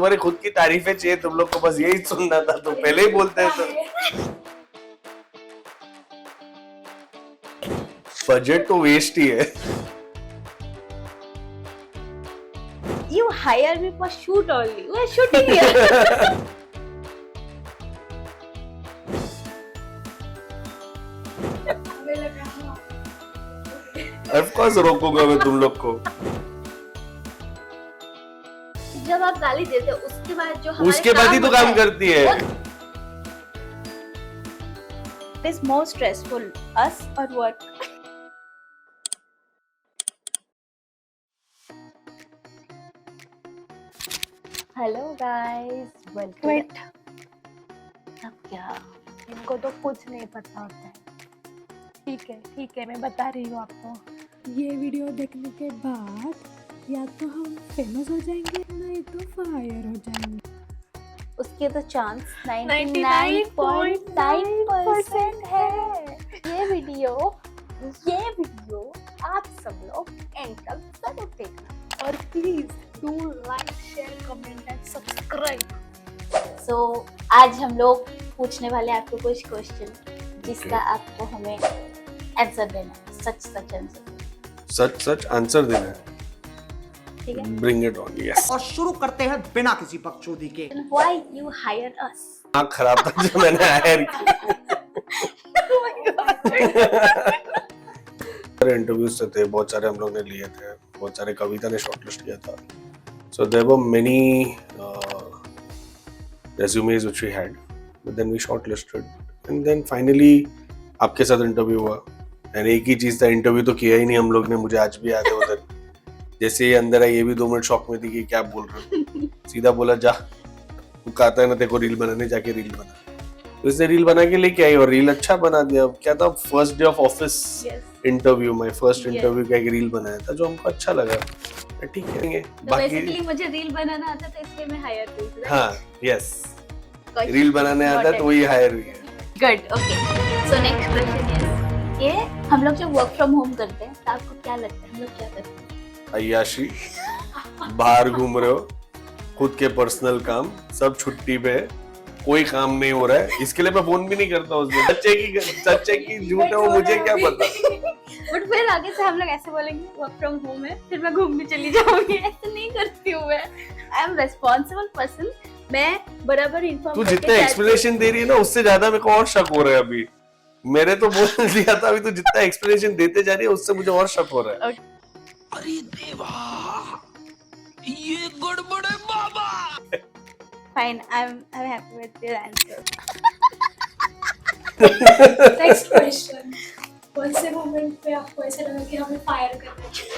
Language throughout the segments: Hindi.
तुम्हारी खुद की तारीफें चाहिए, तुम लोग को बस यही सुनना था, तो पहले ही बोलते तो। बजट तो वेस्ट ही है। You hire me for shoot only. We're shooting here. Of course रोकूंगा मैं तुम लोग को। जब आप गाली देते हो उसके बाद जो उसके बाद ही तो काम करती है। What is more stressful, us or work? Hello guys, welcome. Wait. अब क्या? इनको तो कुछ नहीं पता होता है। ठीक है मैं बता रही हूँ आपको। ये वीडियो देखने के बाद या तो हम फेमस हो जाएंगे नहीं तो फायर हो जाएंगे। उसके तो चांस 99.9% 99.9% है। ये वीडियो आप सब लोग एंड तक जरूर देखना और please do like share comment and subscribe. So आज हम लोग पूछने वाले हैं आपको कुछ क्वेश्चन जिसका आपको हमें आंसर देना है, सच आंसर। सच आंसर देना है। ठीक है, ब्रिंग इट ऑन। यस। और शुरू करते हैं बिना किसी बकचोदी के। व्हाई यू हायर अस? हाँ, खराब था जो मैंने हायर किया। इंटरव्यूज थे बहुत सारे, हम लोग ने लिए थे बहुत सारे। कविता ने शॉर्टलिस्ट किया था, so there were many resumes which we had, but then we shortlisted and then finally आपके साथ इंटरव्यू हुआ। एंड एक ही चीज था, इंटरव्यू तो किया ही नहीं हम लोग ने। मुझे आज भी याद है उधर जैसे ये अंदर आई, ये भी 2 मिनट शॉक में थी कि क्या बोल रहे हो। सीधा बोला जा, तू कहता है ना तेरे को रील बनाने, जाके रील बना। तो इसने रील बना के लेके आई और रील अच्छा बना दिया। क्या था, first day of office interview, my first interview का एक रील बनाया था जो हमको अच्छा लगा। ठीक है, तो बेसिकली मुझे रील बनाना आता था इसलिए मैं हायर हुई। हाँ, यस, रील बनाने आता तो वही हायर हुई है। Good, okay. So next question is, ये हम लोग जब वर्क फ्रॉम होम करते हैं तो आपको क्या लगता है हम लोग क्या करते हैं? अय्याशी, बाहर घूम रहे हो, खुद के पर्सनल काम, सब छुट्टी पे है, कोई काम नहीं हो रहा है। इसके लिए मैं फोन भी नहीं करता उस दिन। सच है कि झूठ है वो मुझे क्या पता। बट फिर आगे से हम लोग ऐसे बोलेंगे वर्क फ्रॉम होम है, फिर मैं घूमने चली जाऊंगी। ऐसे नहीं करती हूँ मैं। I am responsible person. मैं बराबर इन्फॉर्म। तू जितना एक्सप्लेनेशन दे रही है ना, उससे ज्यादा मेरे को और शक हो रहा है अभी। मैंने तो बोल दिया था, अभी तू जितना एक्सप्लेनेशन देते जा रही है उससे मुझे और शक हो रहा है। अरे देवा, ये गड़बड़ है बाबा। Fine, I am happy with your answer. Next question, कौन से मोमेंट पे आपको ऐसा लगा कि हमें फायर करना चाहिए?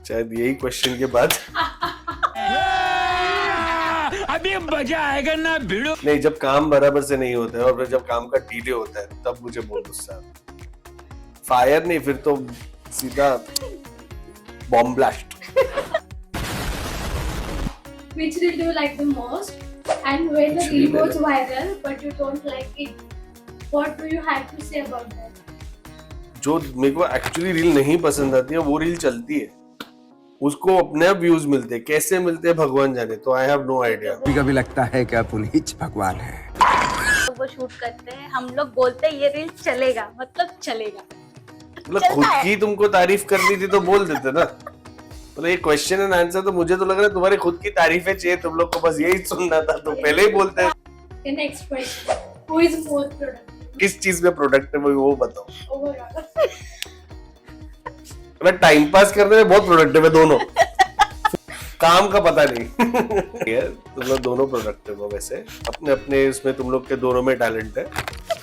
शायद यही क्वेश्चन के बाद अभी मजा आएगा ना भिड़ो। नहीं, जब काम बराबर से नहीं होता है और फिर जब काम का डिले होता है तब मुझे बहुत गुस्सा आता है। फायर नहीं, फिर तो सीधा bomb blast. Which reel do you like the most? And when the reel goes viral but you don't like it, what do you have to say about that? जो मेरे को एक्चुअली रील नहीं पसंद आती है वो रील चलती है, उसको अपने व्यूज मिलते हैं, कैसे मिलते हैं भगवान जाने। तो आई हैव नो आइडिया। कभी लगता है क्या पुनीत भगवान है। वो शूट करते हैं, हम लोग बोलते हैं ये रील चलेगा, मतलब चलेगा। मतलब खुद की तुमको तारीफ करनी थी तो बोल देते ना। मतलब ये क्वेश्चन एंड आंसर तो मुझे तो लग रहा है तुम्हारी खुद की तारीफें चाहिए, तुम लोग को बस यही सुनना था, तो पहले ही बोलते हैं। The next question, who is more productive? किस चीज में प्रोडक्टिव है वो बताओ। Overall. मतलब टाइम पास करने में बहुत प्रोडक्टिव है दोनों। काम का पता नहीं। यार तुम लोग दोनों प्रोडक्टिव हो वैसे, अपने अपने उसमें तुम लोग के दोनों में टैलेंट है।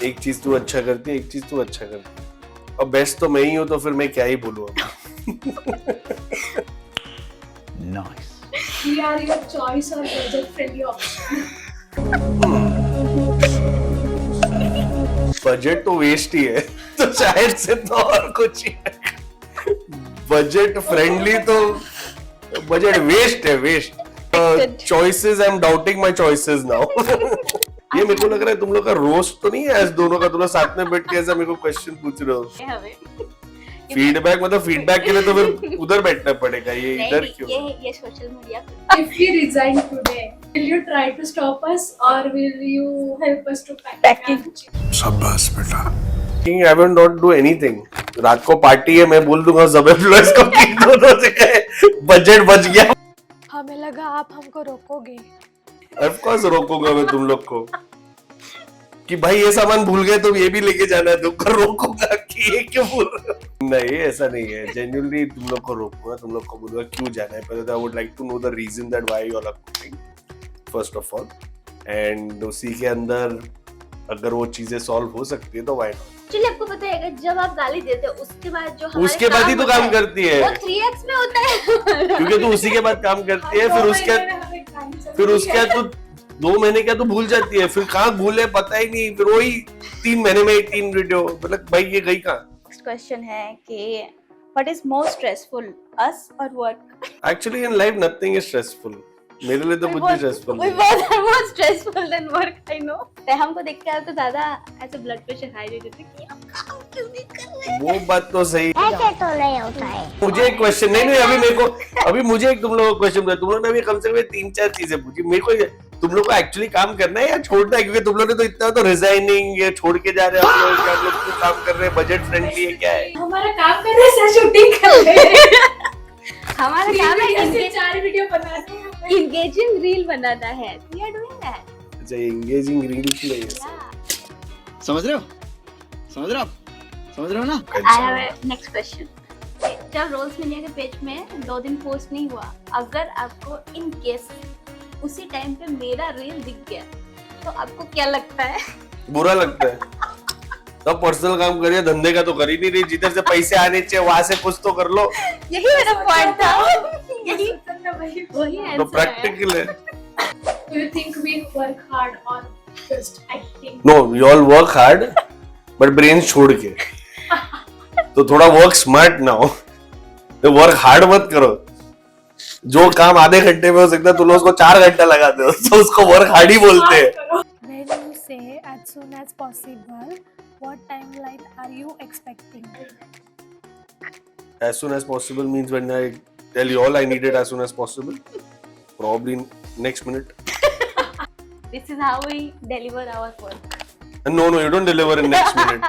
एक चीज तू अच्छा करती है, एक चीज तू अच्छा करती है, और बेस्ट तो मैं ही हूँ, तो फिर मैं क्या ही बोलूँ। Nice. We are your choice or budget friendly option. Budget तो वेस्ट ही है, तो शायद से तो और कुछ ही है। बजट फ्रेंडली तो बजट वेस्ट है, waste. Choices, I am doubting my choices now. ये मेरे को लग रहा है तुम लोग का रोस्ट तो नहीं है, ऐसे दोनों का, दोनों साथ में बैठ के ऐसा मेरे को क्वेश्चन पूछ रहे हो। हमें फीडबैक मतलब फीडबैक के लिए तो फिर उधर बैठना पड़ेगा, ये नहीं, इधर क्यों? ये social media If we resign today, will you try to stop us or will you help us to pack it? शाबाश बेटा। I will not do anything. रात को पार्टी है, मैं बोल दूंगा सब एम्प्लॉयज को कि दोनों से कहे बजट बच गया। हमें लगा आप हमको रोकोगे। ऑफ कोर्स रोकूंगा मैं तुम लोग को कि भाई ये सामान भूल गए तो ये भी लेके जाना है, तुमको रोकूंगा कि ये क्यों भूल रहे हो? नहीं ऐसा नहीं है, जेन्युइनली तुम लोग को रोकूंगा, तुम लोग को बोलूंगा क्यों जाना है। पहले तो I would like to know the reason that why you are cooking first of all, and उसी के अंदर अगर वो चीजें सॉल्व हो सकती है तो व्हाई नॉट। एक्चुअली आपको पता है कि जब आप गाली देते हो उसके बाद जो हमारे उसके बाद ही तो होता काम है, करती है, वो 3x में होता है क्योंकि तू उसी के बाद काम करती है, फिर उसके बाद तू 2 महीने क्या तो भूल जाती है, फिर कहाँ भूले पता ही नहीं, फिर वही 3 महीने में 3 वीडियो, मतलब भाई ये गई कहाँ? नेक्स्ट क्वेश्चन है कि व्हाट इज मोर स्ट्रेसफुल, अस और work? Actually in life nothing is stressful, मेरे लिए तो कुछ भी स्ट्रेसफुल We नहीं। both are more stressful than work, I know. हमको देख के तो दादा ऐसे ब्लड प्रेशर हाई रहते थे कि आप काम क्यों नहीं कर रहे? वो बात तो सही। ऐसे तो नहीं होता है। मुझे एक क्वेश्चन नहीं अभी मेरे को, अभी मुझे एक तुम लोगों को क्वेश्चन पूछा, तुम लोगों ने अभी कम से कम 3-4 चीजें पूछी मेरे को, तुम लोग को एक्चुअली काम करना है या छोड़ना है? क्योंकि तुम लोग ने तो इतना तो रिजाइनिंग ये छोड़ के जा रहे हो, आप लोग क्या लोग तो काम कर रहे हैं, बजट फ्रेंडली है क्या है? हमारा काम कर रहे हैं, शूटिंग कर रहे हैं। हमारा काम है से 4 वीडियो बनाते हैं। engaging रील बनाना है। We are doing that. अच्छा एंगेजिंग रील की है ये। समझ रहे हो? समझ रहे हो? समझ रहे हो ना? I have a next question. जब रोल्स मीडिया के पेज में 2 दिन पोस्ट नहीं हुआ, अगर आपको इन केस उसी टाइम पे मेरा रील दिख गया तो आपको क्या लगता है? बुरा लगता है। तब पर्सनल काम करिए, धंधे का तो कर ही नहीं रही, जिधर से पैसे आने चाहिए वहां से कुछ तो कर लो, यही मेरा पॉइंट था। यही वही तो आंसर है। प्रैक्टिकल है। Do you think we work hard or just acting? No you all work hard but brain छोड़ के, तो थोड़ा वर्क स्मार्ट ना हो, तो वर्क हार्ड मत करो। जो काम आधे घंटे में हो सकता है तुम लोग उसको 4 घंटा लगाते हो, तो उसको वर्क हार्ड ही बोलते हैं। When you say as soon as possible, what timeline are you expecting? As soon as possible means when I tell you all I need it as soon as possible, probably next minute. This is how we deliver our work. No, you don't deliver in next minute.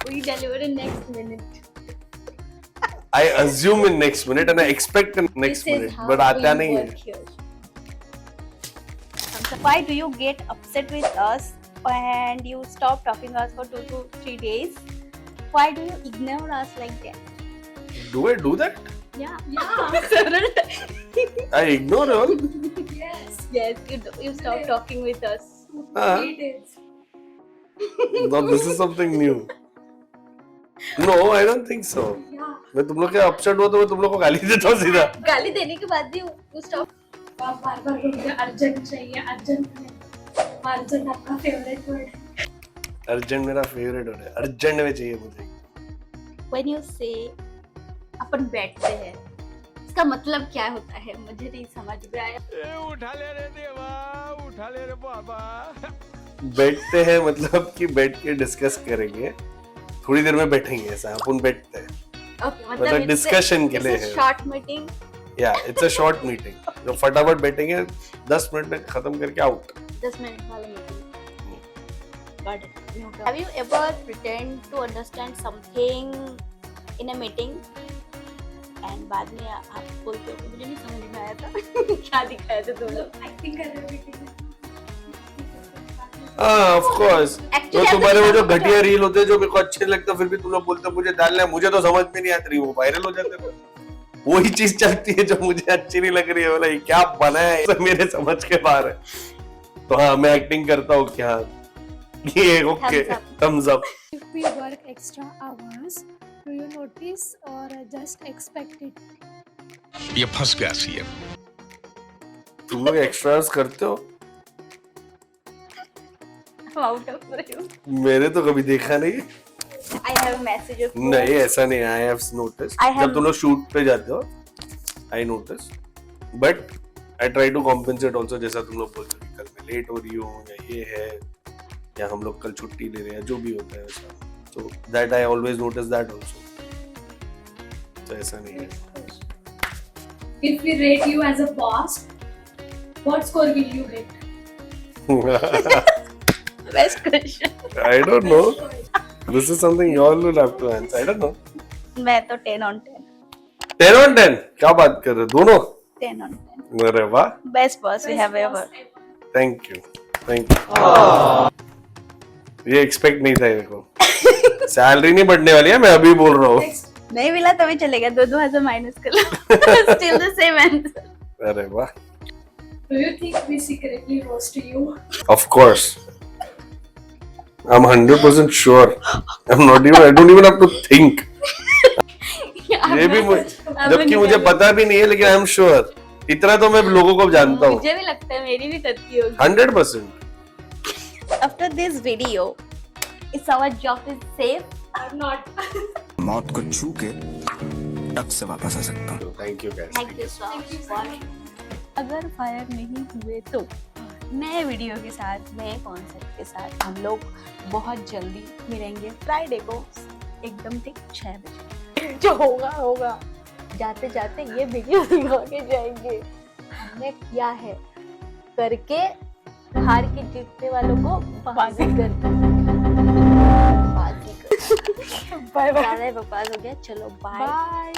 We deliver in next minute. I assume in next minute and I expect in next This is minute, how but आता we नहीं work है। here. Why do you get upset with us and you stop talking to us for 2 to 3 days? Why do you ignore us like that? Do I do that? Yeah. Several I ignore all. Yes. Yes, you stop talking with us. 3 days. No, this is something new. No, I don't think so. Yeah. मैं तुम लोग के अपसेट हुआ तो मैं तुम लोग को गाली देता हूँ सीधा। गाली देने के बाद भी you stop. आप बार-बार बोलते अर्जेंट चाहिए, अर्जेंट आपका फेवरेट वर्ड है। अर्जेंट मेरा फेवरेट हो रहा है, अर्जेंट में चाहिए मुझे। When you say अपन बैठते हैं, इसका मतलब क्या होता है? मुझे नहीं समझ में आया। उठा ले रे देवा, उठा ले रे बाबा। बैठते हैं मतलब कि बैठ के डिस्कस करेंगे, थोड़ी देर में बैठेंगे, ऐसा अपन बैठते हैं। Okay, मतलब डिस्कशन के लिए है। Short meeting. या इट्स अ शॉर्ट मीटिंग, जो फटाफट बैठेंगे 10 मिनट में खत्म करके आउट। 10 मिनट वाला meeting. Got it. Have you ever pretend to understand something in a meeting and बाद में आप बोलते हो कि मुझे नहीं समझ में आया था क्या दिखाया था तुम लोग? एक्टिंग कर रहे हो मीटिंग में। हाँ ऑफ कोर्स, तो Actually, तुम्हारे वो जो ऐसा घटिया रील होते हैं जो मेरे को अच्छे नहीं लगता, फिर भी तुम लोग बोलते हो मुझे डालना है, मुझे तो समझ में नहीं आती, वो वायरल हो जाते हैं। वही चीज चलती है जो मुझे अच्छी नहीं लग रही है, बोला ये क्या बना है, सब मेरे समझ के बाहर है। तो हाँ मैं एक्टिंग करता हूँ क्या, ये okay, Thumbs up. Thumbs up. If we work extra hours, do you notice or just expect it? ये फंस गया सीएम। तुम लोग एक्स्ट्रास करते हो? I'm out of frame. मेरे तो कभी देखा नहीं। I have a message of नहीं ऐसा नहीं, I have notice. I have- जब तुम लोग शूट पे जाते हो I notice, but I try to compensate also, जैसा तुम लोग बोलते हो कि कल मैं लेट हो रही हूँ या ये है या हम लोग कल छुट्टी ले रहे हैं, जो भी होता है वैसा, तो that I always notice that also. तो ऐसा नहीं है. If we rate you as a boss, what score will you get? Best question. I don't know. This is something you all will have to answer. I don't know. मैं तो 10 on 10. 10 on 10. क्या बात कर रहे हो दोनों? 10 on 10. अरे वाह. Best boss we have ever. Thank you. Thank you. ये एक्सपेक्ट नहीं था मेरे को. सैलरी नहीं बढ़ने वाली है, मैं अभी बोल रहा हूँ. नहीं मिला तभी चलेगा. 2,000 माइनस कर लो. Still the same answer. अरे वाह. Do you think we secretly roast you? Of course. I'm 100% sure. I'm not even. I don't even have to think. ये भी जबकि मुझे पता भी नहीं है, लेकिन आई एम श्योर. इतना तो मैं लोगों को जानता हूँ. मुझे भी लगता है मेरी भी करती होगी. 100%. After this video, is our job is safe? I'm not. मौत को छू के टक से वापस आ सकता हूँ. Thank you guys. Thank you so much. अगर फायर नहीं हुए तो नए वीडियो के साथ, नए कॉन्सेप्ट के साथ हम लोग बहुत जल्दी मिलेंगे फ्राइडे को एकदम ठीक 6 बजे. जो होगा होगा. जाते जाते ये वीडियो दिखा के जाएंगे हमने क्या है करके. हार के जीतने वालों को बाजी कर. Bye bye. बकवास हो गया. चलो बाय.